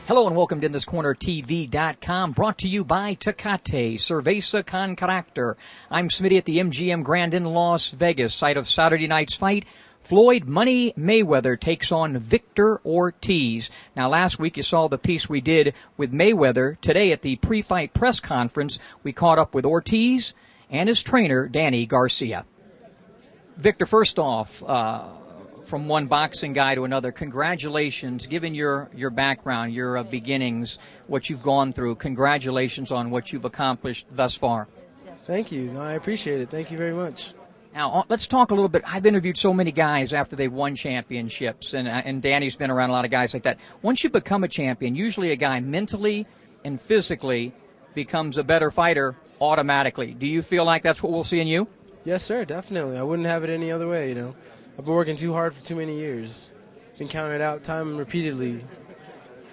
Hello and welcome to InThisCornerTV.com, brought to you by Tecate, Cerveza con Carácter. I'm Smitty at the MGM Grand in Las Vegas, site of Saturday night's fight. Floyd Money Mayweather takes on Victor Ortiz. Now, last week you saw the piece we did with Mayweather. Today at the pre-fight press conference, we caught up with Ortiz and his trainer, Danny Garcia. Victor, first off, from one boxing guy to another, congratulations. Given your background, your beginnings, what you've gone through, congratulations on what you've accomplished thus far. Thank you. No, I appreciate it. Thank you very much. Now, let's talk a little bit. I've interviewed so many guys after they've won championships, and Danny's been around a lot of guys like that. Once you become a champion, usually a guy mentally and physically becomes a better fighter automatically. Do you feel like that's what we'll see in you? Yes, sir, definitely. I wouldn't have it any other way, you know. I've been working too hard for too many years. Been counted out time repeatedly.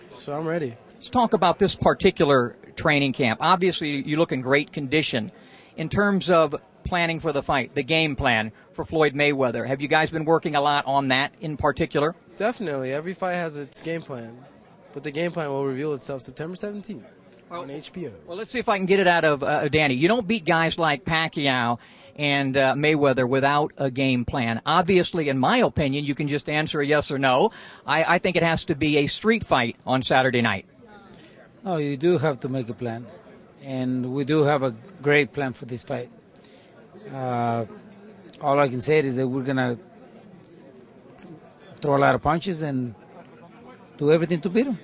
So I'm ready. Let's talk about this particular training camp. Obviously, you look in great condition. In terms of planning for the fight, the game plan for Floyd Mayweather, have you guys been working a lot on that in particular? Definitely. Every fight has its game plan. But the game plan will reveal itself September 17th on HBO. Well, let's see if I can get it out of Danny. You don't beat guys like Pacquiao and Mayweather without a game plan. Obviously, in my opinion, you can just answer a yes or no. I think it has to be a street fight on Saturday night. No, you do have to make a plan. And we do have a great plan for this fight. All I can say is that we're going to throw a lot of punches and do everything to beat him.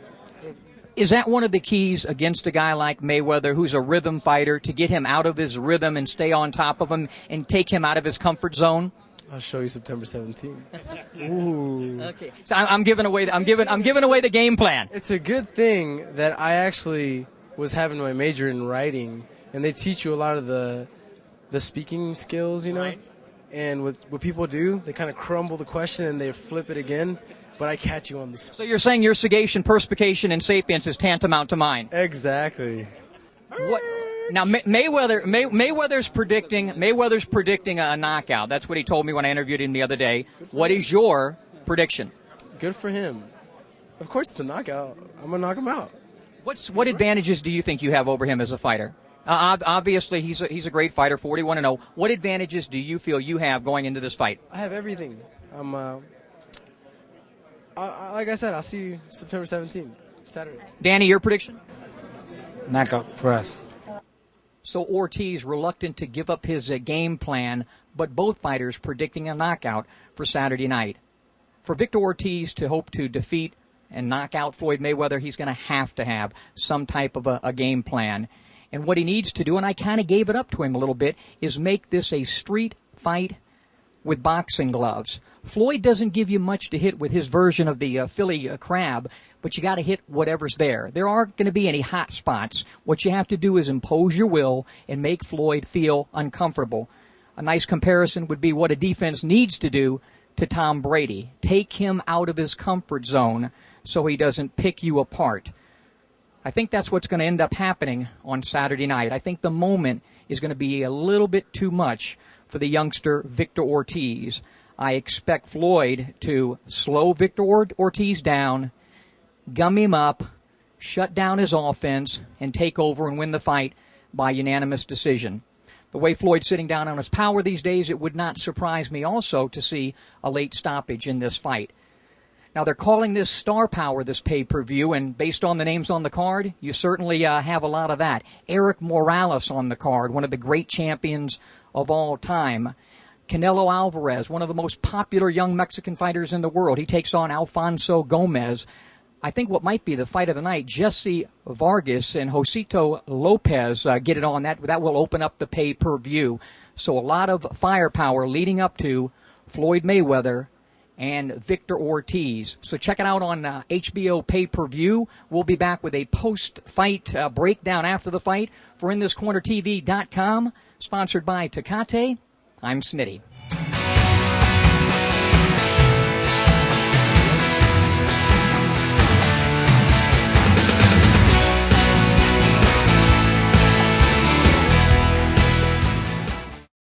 Is that one of the keys against a guy like Mayweather, who's a rhythm fighter, to get him out of his rhythm and stay on top of him and take him out of his comfort zone? I'll show you September 17th. Ooh. Okay. So I'm giving away the game plan. It's a good thing that I actually was having my major in writing, and they teach you a lot of the speaking skills, you know. Right. And what people do, they kind of crumble the question and they flip it again. But I catch you on the spot. So you're saying your sagation, perspication, and sapience is tantamount to mine? Exactly. What? Now Mayweather's predicting a knockout. That's what he told me when I interviewed him the other day. What is your prediction? Good for him. Of course it's a knockout. I'm gonna knock him out. What advantages do you think you have over him as a fighter? Obviously he's a great fighter, 41-0. What advantages do you feel you have going into this fight? I have everything. Like I said, I'll see you September 17th, Saturday. Danny, your prediction? Knockout for us. So Ortiz reluctant to give up his game plan, but both fighters predicting a knockout for Saturday night. For Victor Ortiz to hope to defeat and knock out Floyd Mayweather, he's going to have some type of a game plan. And what he needs to do, and I kind of gave it up to him a little bit, is make this a street fight with boxing gloves. Floyd doesn't give you much to hit with his version of the Philly crab, but you got to hit whatever's there. There aren't going to be any hot spots. What you have to do is impose your will and make Floyd feel uncomfortable. A nice comparison would be what a defense needs to do to Tom Brady. Take him out of his comfort zone so he doesn't pick you apart. I think that's what's going to end up happening on Saturday night. I think the moment is going to be a little bit too much for the youngster Victor Ortiz. I expect Floyd to slow Victor Ortiz down, gum him up, shut down his offense, and take over and win the fight by unanimous decision. The way Floyd's sitting down on his power these days, it would not surprise me also to see a late stoppage in this fight. Now, they're calling this star power, this pay-per-view, and based on the names on the card, you certainly have a lot of that. Eric Morales on the card, one of the great champions of all time. Canelo Alvarez, one of the most popular young Mexican fighters in the world. He takes on Alfonso Gomez. I think what might be the fight of the night, Jesse Vargas and Josito Lopez get it on. That will open up the pay-per-view. So a lot of firepower leading up to Floyd Mayweather and Victor Ortiz. So check it out on HBO pay-per-view. We'll be back with a post-fight breakdown after the fight for InThisCornerTV.com, sponsored by Tecate. I'm Smitty.